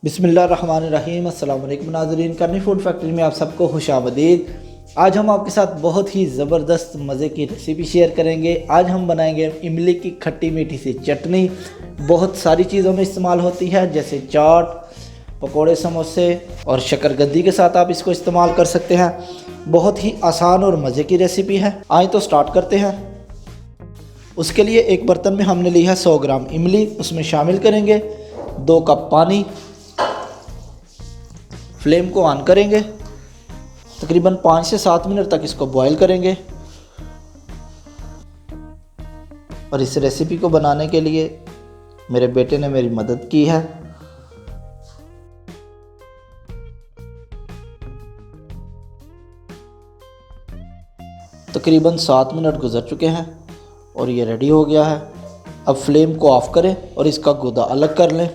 बिस्मिल्लाहिर्रहमानिर्रहीम। अस्सलाम वालेकुम नाज़रीन, करनी फूड फैक्ट्री में आप सबको खुशामदीद। आज हम आपके साथ बहुत ही ज़बरदस्त मज़े की रेसिपी शेयर करेंगे। आज हम बनाएंगे इमली की खट्टी मीठी सी चटनी। बहुत सारी चीज़ों में इस्तेमाल होती है, जैसे चाट, पकोड़े, समोसे और शक्करकंदी के साथ आप इसको इस्तेमाल कर सकते हैं। बहुत ही आसान और मज़े की रेसिपी है। आइए तो स्टार्ट करते हैं। उसके लिए एक बर्तन में हमने ली है 100 ग्राम इमली। उसमें शामिल करेंगे 2 कप पानी। फ्लेम को ऑन करेंगे, तकरीबन 5 से 7 मिनट तक इसको बॉईल करेंगे। और इस रेसिपी को बनाने के लिए मेरे बेटे ने मेरी मदद की है। तकरीबन 7 मिनट गुजर चुके हैं और ये रेडी हो गया है। अब फ्लेम को ऑफ करें और इसका गूदा अलग कर लें।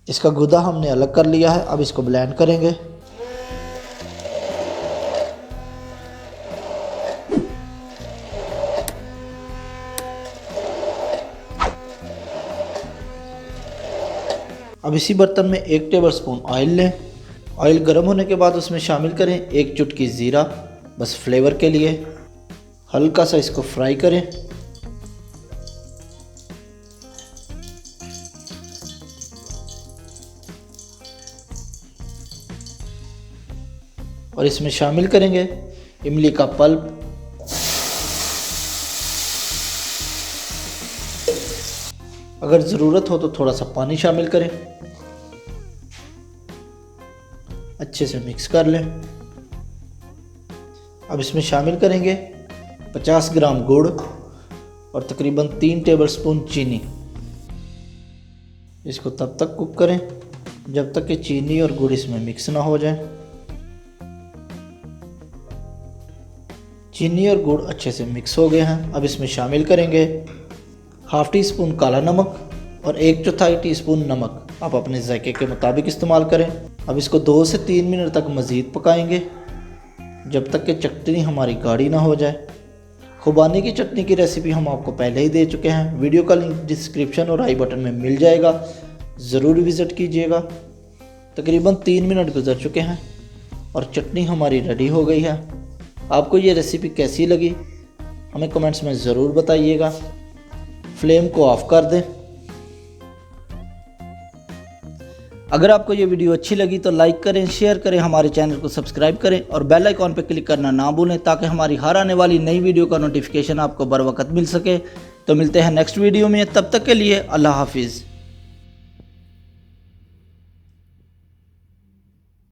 इसका गूदा हमने अलग कर लिया है। अब इसको ब्लेंड करेंगे। अब इसी बर्तन में 1 टेबलस्पून ऑयल लें। ऑयल गर्म होने के बाद उसमें शामिल करें 1 चुटकी ज़ीरा, बस फ्लेवर के लिए। हल्का सा इसको फ्राई करें। और इसमें शामिल करेंगे इमली का पल्प। अगर ज़रूरत हो तो थोड़ा सा पानी शामिल करें। अच्छे से मिक्स कर लें। अब इसमें शामिल करेंगे 50 ग्राम गुड़ और तकरीबन 3 टेबलस्पून चीनी। इसको तब तक कुक करें जब तक कि चीनी और गुड़ इसमें मिक्स ना हो जाए। चीनी और गुड़ अच्छे से मिक्स हो गए हैं। अब इसमें शामिल करेंगे ½ टी स्पून काला नमक और 1/4 टीस्पून नमक। आप अपने जायके के मुताबिक इस्तेमाल करें। अब इसको 2 से 3 मिनट तक मज़ीद पकाएंगे जब तक कि चटनी हमारी गाढ़ी ना हो जाए। खुबानी की चटनी की रेसिपी हम आपको पहले ही दे चुके हैं। वीडियो का लिंक डिस्क्रिप्शन और आई बटन में मिल जाएगा, ज़रूर विज़िट कीजिएगा। तकरीबन 3 मिनट गुजर चुके हैं और चटनी हमारी रेडी हो गई है। आपको ये रेसिपी कैसी लगी हमें कमेंट्स में ज़रूर बताइएगा। फ्लेम को ऑफ कर दें। अगर आपको ये वीडियो अच्छी लगी तो लाइक करें, शेयर करें, हमारे चैनल को सब्सक्राइब करें और बेल आइकॉन पर क्लिक करना ना भूलें ताकि हमारी हर आने वाली नई वीडियो का नोटिफिकेशन आपको बर वक्त मिल सके। तो मिलते हैं नेक्स्ट वीडियो में, तब तक के लिए अल्लाह हाफिज़।